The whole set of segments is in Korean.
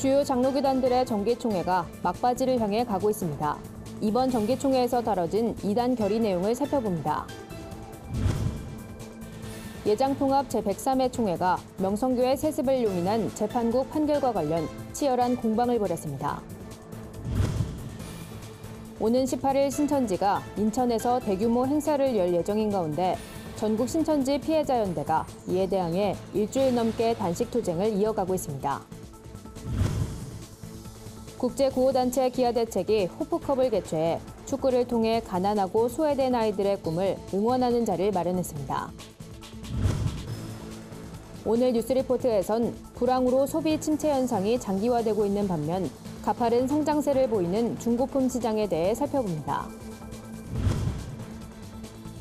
주요 장로교단들의 정기총회가 막바지를 향해 가고 있습니다. 이번 정기총회에서 다뤄진 이단 결의 내용을 살펴봅니다. 예장통합 제103회 총회가 명성교회 세습을 용인한 재판국 판결과 관련 치열한 공방을 벌였습니다. 오는 18일 신천지가 인천에서 대규모 행사를 열 예정인 가운데 전국 신천지 피해자연대가 이에 대항해 일주일 넘게 단식 투쟁을 이어가고 있습니다. 국제구호단체 기아대책이 호프컵을 개최해 축구를 통해 가난하고 소외된 아이들의 꿈을 응원하는 자리를 마련했습니다. 오늘 뉴스리포트에선 불황으로 소비 침체 현상이 장기화되고 있는 반면 가파른 성장세를 보이는 중고품 시장에 대해 살펴봅니다.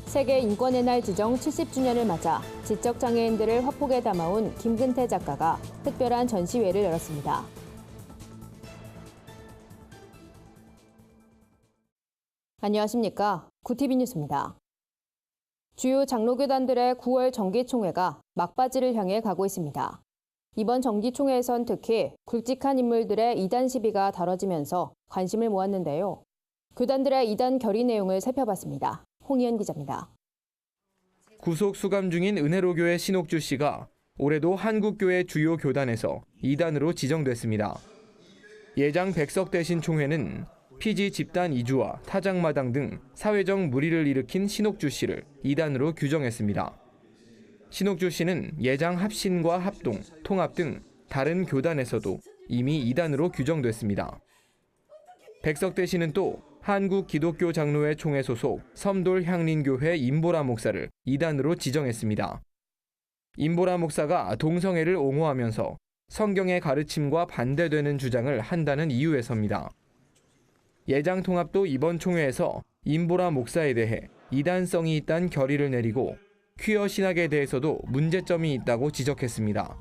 세계 인권의 날 지정 70주년을 맞아 지적장애인들을 화폭에 담아온 김근태 작가가 특별한 전시회를 열었습니다. 안녕하십니까. 구티비 뉴스입니다. 주요 장로교단들의 9월 정기총회가 막바지를 향해 가고 있습니다. 이번 정기총회에선 특히 굵직한 인물들의 이단 시비가 다뤄지면서 관심을 모았는데요. 교단들의 이단 결의 내용을 살펴봤습니다. 홍희연 기자입니다. 구속 수감 중인 은혜로교회 신옥주 씨가 올해도 한국교회 주요 교단에서 이단으로 지정됐습니다. 예장 백석대신 총회는 피지 집단 이주와 타작마당 등 사회적 물의를 일으킨 신옥주 씨를 이단으로 규정했습니다. 신옥주 씨는 예장 합신과 합동, 통합 등 다른 교단에서도 이미 이단으로 규정됐습니다. 백석대 씨는 또 한국기독교장로회 총회 소속 섬돌 향린교회 임보라 목사를 이단으로 지정했습니다. 임보라 목사가 동성애를 옹호하면서 성경의 가르침과 반대되는 주장을 한다는 이유에서입니다. 예장통합도 이번 총회에서 임보라 목사에 대해 이단성이 있다는 결의를 내리고 퀴어 신학에 대해서도 문제점이 있다고 지적했습니다.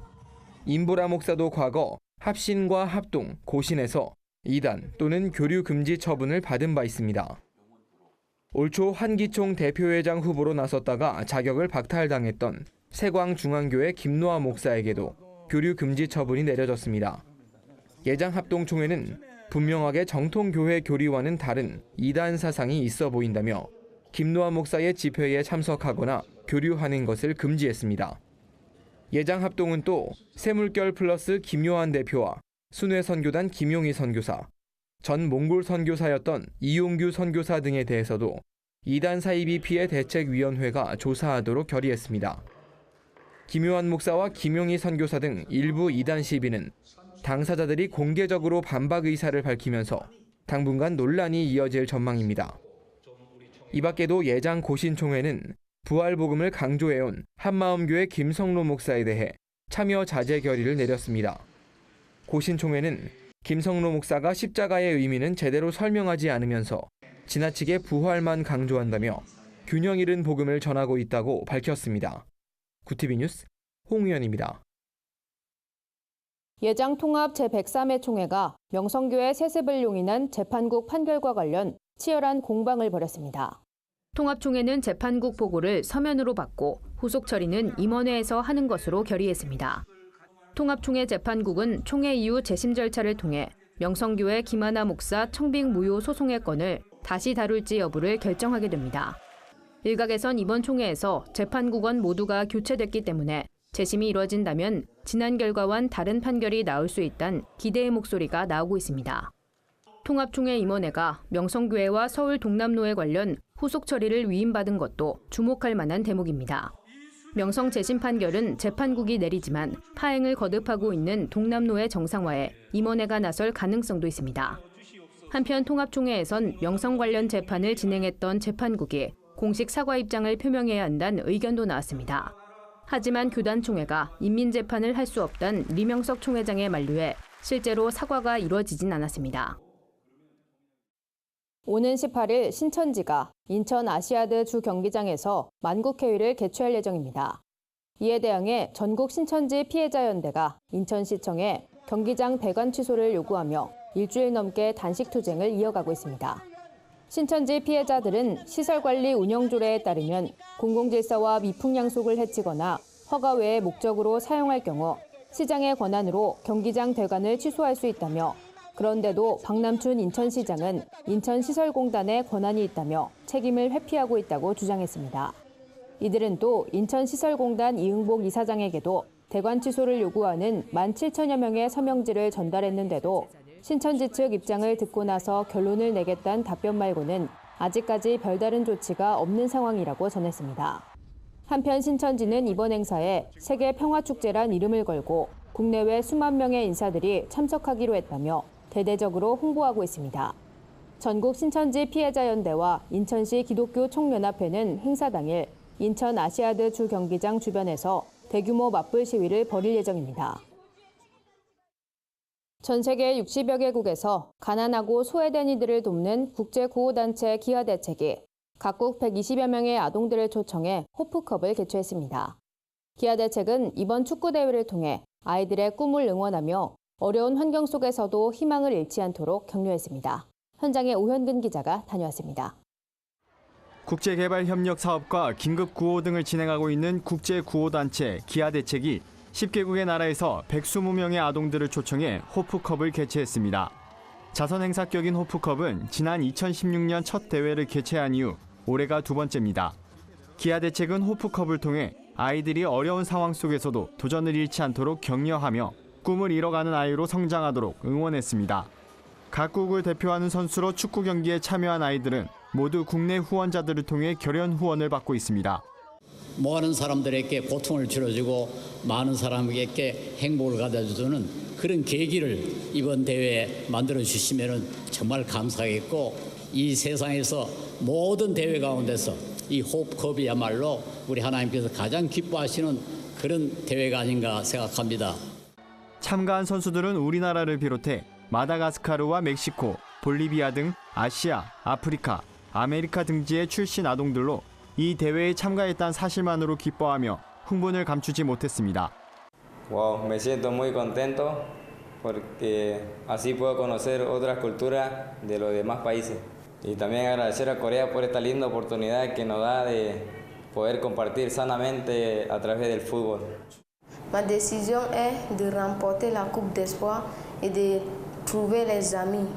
임보라 목사도 과거 합신과 합동, 고신에서 이단 또는 교류 금지 처분을 받은 바 있습니다. 올 초 한기총 대표회장 후보로 나섰다가 자격을 박탈당했던 세광중앙교회 김노아 목사에게도 교류 금지 처분이 내려졌습니다. 예장합동총회는 분명하게 정통교회 교리와는 다른 이단 사상이 있어 보인다며 김노아 목사의 집회에 참석하거나 교류하는 것을 금지했습니다. 예장합동은 또 세물결 플러스 김요한 대표와 순회선교단 김용희 선교사, 전 몽골 선교사였던 이용규 선교사 등에 대해서도 이단 사이비 피해 대책위원회가 조사하도록 결의했습니다. 김요한 목사와 김용희 선교사 등 일부 이단 시비는 당사자들이 공개적으로 반박 의사를 밝히면서 당분간 논란이 이어질 전망입니다. 이 밖에도 예장 고신총회는 부활복음을 강조해온 한마음교회 김성로 목사에 대해 참여 자제 결의를 내렸습니다. 고신총회는 김성로 목사가 십자가의 의미는 제대로 설명하지 않으면서 지나치게 부활만 강조한다며 균형 잃은 복음을 전하고 있다고 밝혔습니다. 구티비 뉴스 홍우연입니다. 예장통합 제103회 총회가 명성교회 세습을 용인한 재판국 판결과 관련 치열한 공방을 벌였습니다. 통합총회는 재판국 보고를 서면으로 받고 후속 처리는 임원회에서 하는 것으로 결의했습니다. 통합총회 재판국은 총회 이후 재심 절차를 통해 명성교회 김하나 목사 청빙 무효 소송의 건을 다시 다룰지 여부를 결정하게 됩니다. 일각에선 이번 총회에서 재판국원 모두가 교체됐기 때문에 재심이 이뤄진다면 지난 결과와는 다른 판결이 나올 수 있다는 기대의 목소리가 나오고 있습니다. 통합총회 임원회가 명성교회와 서울 동남로에 관련 후속 처리를 위임받은 것도 주목할 만한 대목입니다. 명성 재심 판결은 재판국이 내리지만 파행을 거듭하고 있는 동남로의 정상화에 임원회가 나설 가능성도 있습니다. 한편 통합총회에선 명성 관련 재판을 진행했던 재판국이 공식 사과 입장을 표명해야 한다는 의견도 나왔습니다. 하지만 교단총회가 인민재판을 할 수 없다는 리명석 총회장의 만류에 실제로 사과가 이루어지진 않았습니다. 오는 18일 신천지가 인천 아시아드 주 경기장에서 만국회의를 개최할 예정입니다. 이에 대항해 전국 신천지 피해자연대가 인천시청에 경기장 배관 취소를 요구하며 일주일 넘게 단식 투쟁을 이어가고 있습니다. 신천지 피해자들은 시설관리 운영조례에 따르면 공공질서와 미풍양속을 해치거나 허가 외의 목적으로 사용할 경우 시장의 권한으로 경기장 대관을 취소할 수 있다며 그런데도 박남춘 인천시장은 인천시설공단의 권한이 있다며 책임을 회피하고 있다고 주장했습니다. 이들은 또 인천시설공단 이응복 이사장에게도 대관 취소를 요구하는 17,000여 명의 서명지를 전달했는데도 신천지 측 입장을 듣고 나서 결론을 내겠다는 답변 말고는 아직까지 별다른 조치가 없는 상황이라고 전했습니다. 한편 신천지는 이번 행사에 세계 평화축제란 이름을 걸고 국내외 수만 명의 인사들이 참석하기로 했다며 대대적으로 홍보하고 있습니다. 전국 신천지 피해자연대와 인천시 기독교 총연합회는 행사 당일 인천 아시아드 주 경기장 주변에서 대규모 맞불 시위를 벌일 예정입니다. 전 세계 60여 개국에서 가난하고 소외된 이들을 돕는 국제구호단체 기아대책이 각국 120여 명의 아동들을 초청해 호프컵을 개최했습니다. 기아대책은 이번 축구대회를 통해 아이들의 꿈을 응원하며 어려운 환경 속에서도 희망을 잃지 않도록 격려했습니다. 현장에 오현근 기자가 다녀왔습니다. 국제개발협력사업과 긴급구호 등을 진행하고 있는 국제구호단체 기아대책이 10개국의 나라에서 120명의 아동들을 초청해 호프컵을 개최했습니다. 자선행사격인 호프컵은 지난 2016년 첫 대회를 개최한 이후 올해가 두 번째입니다. 기아대책은 호프컵을 통해 아이들이 어려운 상황 속에서도 도전을 잃지 않도록 격려하며 꿈을 이뤄가는 아이로 성장하도록 응원했습니다. 각국을 대표하는 선수로 축구 경기에 참여한 아이들은 모두 국내 후원자들을 통해 결연 후원을 받고 있습니다. 많은 사람들에게 고통을 줄여주고 많은 사람에게 행복을 가져주는 그런 계기를 이번 대회에 만들어 주시면 정말 감사하겠고, 이 세상에서 모든 대회 가운데서 이 호프컵이야말로 우리 하나님께서 가장 기뻐하시는 그런 대회가 아닌가 생각합니다. 참가한 선수들은 우리나라를 비롯해 마다가스카르와 멕시코, 볼리비아 등 아시아, 아프리카, 아메리카 등지의 출신 아동들로 이 대회에 참가했다는 사실만으로 기뻐하며 흥분을 감추지 못했습니다. Wow, me siento muy contento porque así puedo conocer otras culturas de los demás países. Y también agradecer a Corea por esta linda oportunidad que nos da de poder compartir sanamente a través del fútbol. Ma décision est de remporter la Coupe d'Espoir et de trouver les amis.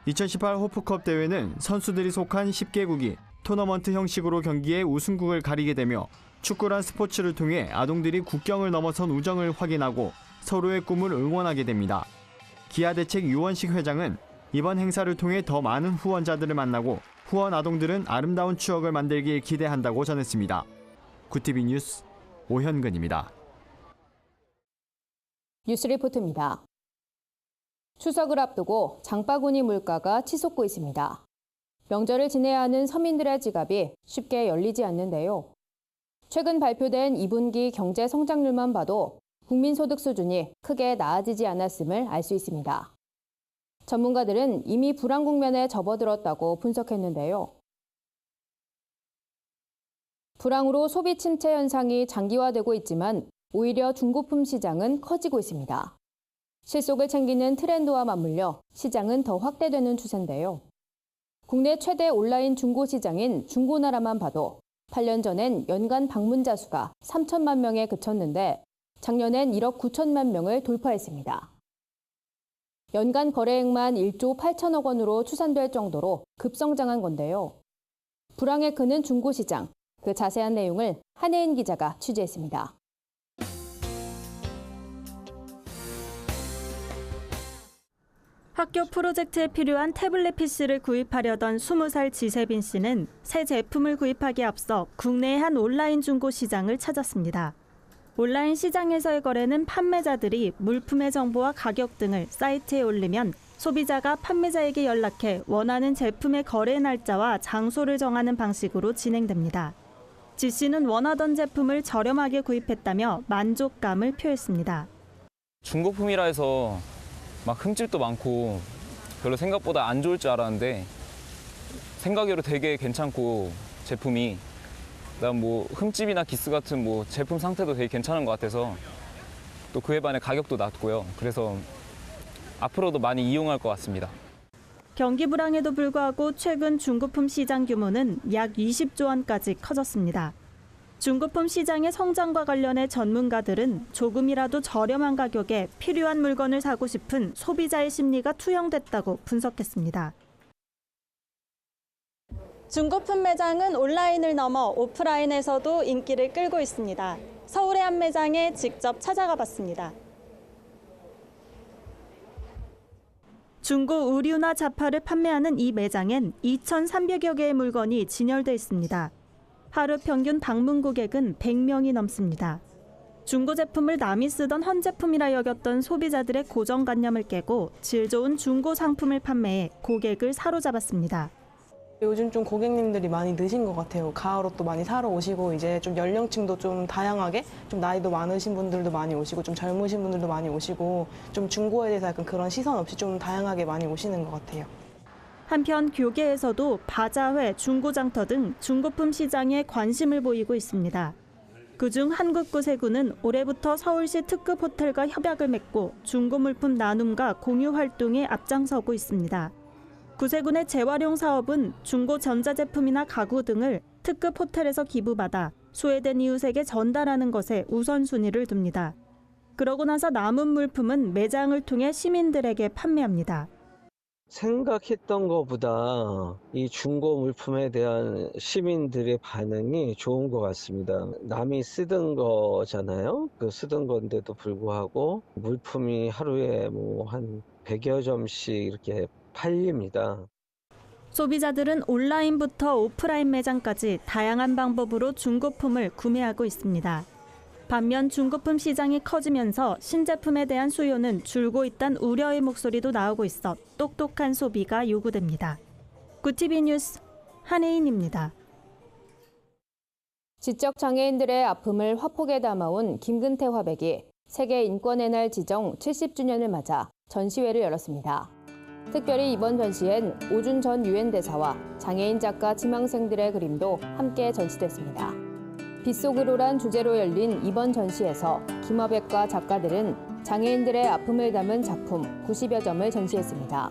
2018 호프컵 대회는 선수들이 속한 10개국이 토너먼트 형식으로 경기에 우승국을 가리게 되며 축구란 스포츠를 통해 아동들이 국경을 넘어선 우정을 확인하고 서로의 꿈을 응원하게 됩니다. 기아대책 유원식 회장은 이번 행사를 통해 더 많은 후원자들을 만나고 후원 아동들은 아름다운 추억을 만들길 기대한다고 전했습니다. 구티비 뉴스 오현근입니다. 뉴스리포트입니다. 추석을 앞두고 장바구니 물가가 치솟고 있습니다. 명절을 지내야 하는 서민들의 지갑이 쉽게 열리지 않는데요. 최근 발표된 2분기 경제 성장률만 봐도 국민소득 수준이 크게 나아지지 않았음을 알 수 있습니다. 전문가들은 이미 불안 국면에 접어들었다고 분석했는데요. 불황으로 소비 침체 현상이 장기화되고 있지만 오히려 중고품 시장은 커지고 있습니다. 실속을 챙기는 트렌드와 맞물려 시장은 더 확대되는 추세인데요. 국내 최대 온라인 중고 시장인 중고나라만 봐도 8년 전엔 연간 방문자 수가 3천만 명에 그쳤는데 작년엔 1억 9천만 명을 돌파했습니다. 연간 거래액만 1조 8천억 원으로 추산될 정도로 급성장한 건데요. 불황에 크는 중고시장, 그 자세한 내용을 한혜인 기자가 취재했습니다. 학교 프로젝트에 필요한 태블릿 PC를 구입하려던 20살 지세빈 씨는 새 제품을 구입하기에 앞서 국내의 한 온라인 중고 시장을 찾았습니다. 온라인 시장에서의 거래는 판매자들이 물품의 정보와 가격 등을 사이트에 올리면 소비자가 판매자에게 연락해 원하는 제품의 거래 날짜와 장소를 정하는 방식으로 진행됩니다. 지 씨는 원하던 제품을 저렴하게 구입했다며 만족감을 표했습니다. 중고품이라 해서 막 흠집도 많고 별로 생각보다 안 좋을 줄 알았는데 생각외로 되게 괜찮고 제품이 그다음 뭐 흠집이나 기스 같은 뭐 제품 상태도 되게 괜찮은 것 같아서 또 그에 반해 가격도 낮고요. 그래서 앞으로도 많이 이용할 것 같습니다. 경기 불황에도 불구하고 최근 중고품 시장 규모는 약 20조 원까지 커졌습니다. 중고품 시장의 성장과 관련해 전문가들은 조금이라도 저렴한 가격에 필요한 물건을 사고 싶은 소비자의 심리가 투영됐다고 분석했습니다. 중고품 매장은 온라인을 넘어 오프라인에서도 인기를 끌고 있습니다. 서울의 한 매장에 직접 찾아가 봤습니다. 중고 의류나 잡화를 판매하는 이 매장엔 2,300여 개의 물건이 진열돼 있습니다. 하루 평균 방문 고객은 100명이 넘습니다. 중고 제품을 남이 쓰던 헌 제품이라 여겼던 소비자들의 고정관념을 깨고 질 좋은 중고 상품을 판매해 고객을 사로잡았습니다. 요즘 좀 고객님들이 많이 느신 것 같아요. 가을옷도 많이 사러 오시고 이제 좀 연령층도 좀 다양하게 좀 나이도 많으신 분들도 많이 오시고 좀 젊으신 분들도 많이 오시고 좀 중고에 대해서 약간 그런 시선 없이 좀 다양하게 많이 오시는 것 같아요. 한편 교계에서도 바자회, 중고장터 등 중고품 시장에 관심을 보이고 있습니다. 그중 한국구세군은 올해부터 서울시 특급 호텔과 협약을 맺고 중고 물품 나눔과 공유 활동에 앞장서고 있습니다. 구세군의 재활용 사업은 중고 전자제품이나 가구 등을 특급 호텔에서 기부받아 소외된 이웃에게 전달하는 것에 우선순위를 둡니다. 그러고 나서 남은 물품은 매장을 통해 시민들에게 판매합니다. 생각했던 것보다 이 중고 물품에 대한 시민들의 반응이 좋은 것 같습니다. 남이 쓰던 거잖아요. 그 쓰던 건데도 불구하고 물품이 하루에 뭐 한 100여 점씩 이렇게 팔립니다. 소비자들은 온라인부터 오프라인 매장까지 다양한 방법으로 중고품을 구매하고 있습니다. 반면 중고품 시장이 커지면서 신제품에 대한 수요는 줄고 있다는 우려의 목소리도 나오고 있어 똑똑한 소비가 요구됩니다. 구티비 뉴스 한혜인입니다. 지적장애인들의 아픔을 화폭에 담아온 김근태 화백이 세계 인권의 날 지정 70주년을 맞아 전시회를 열었습니다. 특별히 이번 전시엔 오준 전 유엔 대사와 장애인 작가 지망생들의 그림도 함께 전시됐습니다. 빛속으로란 주제로 열린 이번 전시에서 김화백과 작가들은 장애인들의 아픔을 담은 작품 90여 점을 전시했습니다.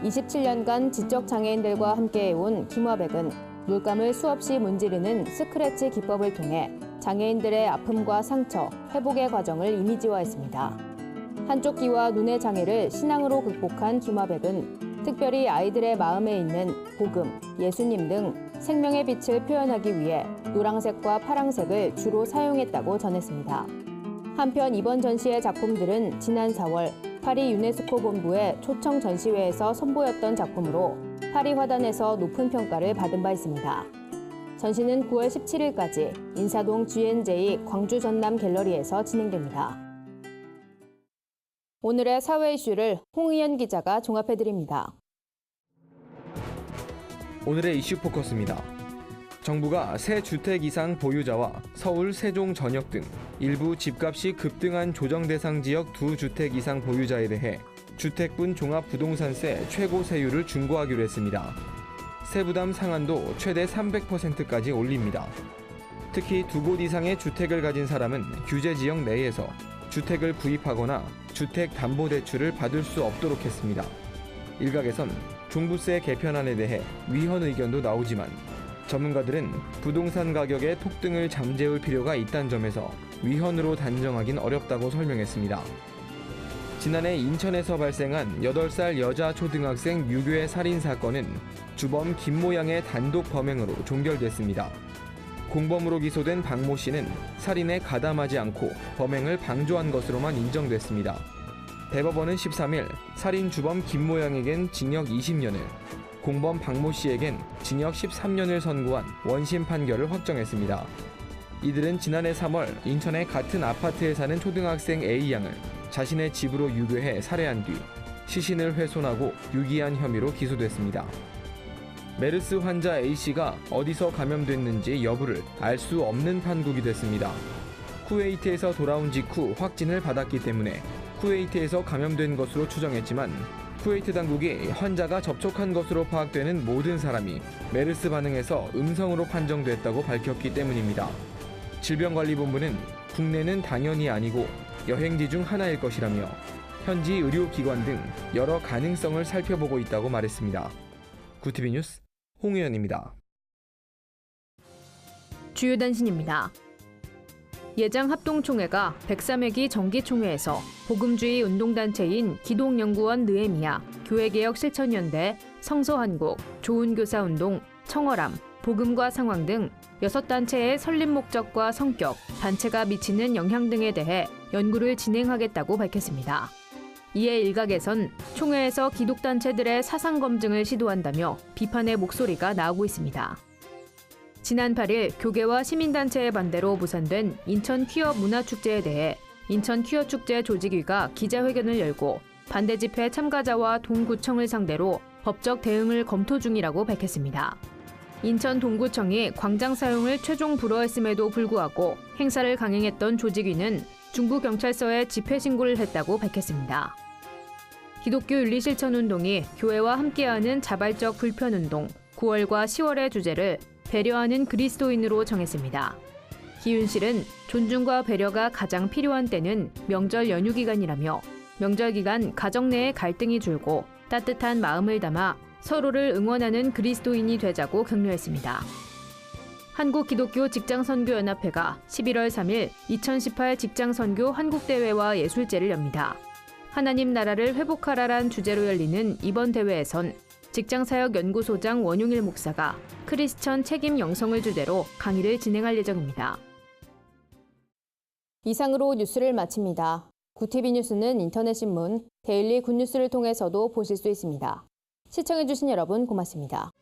27년간 지적장애인들과 함께해온 김화백은 물감을 수없이 문지르는 스크래치 기법을 통해 장애인들의 아픔과 상처, 회복의 과정을 이미지화했습니다. 한쪽 귀와 눈의 장애를 신앙으로 극복한 김화백은 특별히 아이들의 마음에 있는 복음, 예수님 등 생명의 빛을 표현하기 위해 노란색과 파란색을 주로 사용했다고 전했습니다. 한편 이번 전시의 작품들은 지난 4월 파리 유네스코 본부의 초청 전시회에서 선보였던 작품으로 파리 화단에서 높은 평가를 받은 바 있습니다. 전시는 9월 17일까지 인사동 G&J 광주 전남 갤러리에서 진행됩니다. 오늘의 사회 이슈를 홍의연 기자가 종합해드립니다. 오늘의 이슈 포커스입니다. 정부가 새 주택 이상 보유자와 서울, 세종, 전역 등 일부 집값이 급등한 조정 대상 지역 2주택 이상 보유자에 대해 주택분 종합부동산세 최고 세율을 중과하기로 했습니다. 세부담 상한도 최대 300%까지 올립니다. 특히 2곳 이상의 주택을 가진 사람은 규제 지역 내에서 주택을 구입하거나 주택담보대출을 받을 수 없도록 했습니다. 일각에선 종부세 개편안에 대해 위헌 의견도 나오지만 전문가들은 부동산 가격의 폭등을 잠재울 필요가 있다는 점에서 위헌으로 단정하긴 어렵다고 설명했습니다. 지난해 인천에서 발생한 8살 여자 초등학생 유괴 살인 사건은 주범 김모 양의 단독 범행으로 종결됐습니다. 공범으로 기소된 박모 씨는 살인에 가담하지 않고 범행을 방조한 것으로만 인정됐습니다. 대법원은 13일 살인 주범 김모 양에겐 징역 20년을, 공범 박모 씨에겐 징역 13년을 선고한 원심 판결을 확정했습니다. 이들은 지난해 3월 인천의 같은 아파트에 사는 초등학생 A양을 자신의 집으로 유괴해 살해한 뒤 시신을 훼손하고 유기한 혐의로 기소됐습니다. 메르스 환자 A씨가 어디서 감염됐는지 여부를 알 수 없는 판국이 됐습니다. 쿠웨이트에서 돌아온 직후 확진을 받았기 때문에 쿠웨이트에서 감염된 것으로 추정했지만 쿠웨이트 당국이 환자가 접촉한 것으로 파악되는 모든 사람이 메르스 반응에서 음성으로 판정됐다고 밝혔기 때문입니다. 질병관리본부는 국내는 당연히 아니고 여행지 중 하나일 것이라며 현지 의료기관 등 여러 가능성을 살펴보고 있다고 말했습니다. 구티비 뉴스 홍의연입니다. 주요 단신입니다. 예장 합동총회가 103회기 정기총회에서 복음주의 운동단체인 기독연구원 느헤미야, 교회개혁 실천연대, 성서한국, 좋은교사운동, 청월함, 복음과 상황 등 6단체의 설립 목적과 성격, 단체가 미치는 영향 등에 대해 연구를 진행하겠다고 밝혔습니다. 이에 일각에선 총회에서 기독단체들의 사상 검증을 시도한다며 비판의 목소리가 나오고 있습니다. 지난 8일 교계와 시민단체의 반대로 무산된 인천 퀴어 문화축제에 대해 인천 퀴어축제 조직위가 기자회견을 열고 반대 집회 참가자와 동구청을 상대로 법적 대응을 검토 중이라고 밝혔습니다. 인천 동구청이 광장 사용을 최종 불허했음에도 불구하고 행사를 강행했던 조직위는 중부경찰서에 집회 신고를 했다고 밝혔습니다. 기독교 윤리실천운동이 교회와 함께하는 자발적 불편운동 9월과 10월의 주제를 배려하는 그리스도인으로 정했습니다. 기윤실은 존중과 배려가 가장 필요한 때는 명절 연휴 기간이라며 명절 기간 가정 내의 갈등이 줄고 따뜻한 마음을 담아 서로를 응원하는 그리스도인이 되자고 격려했습니다. 한국기독교 직장선교연합회가 11월 3일 2018 직장선교 한국대회와 예술제를 엽니다. 하나님 나라를 회복하라란 주제로 열리는 이번 대회에선 직장사역연구소장 원용일 목사가 크리스천 책임 영성을 주제로 강의를 진행할 예정입니다. 이상으로 뉴스를 마칩니다. 구TV 뉴스는 인터넷 신문 데일리 굿뉴스를 통해서도 보실 수 있습니다. 시청해주신 여러분 고맙습니다.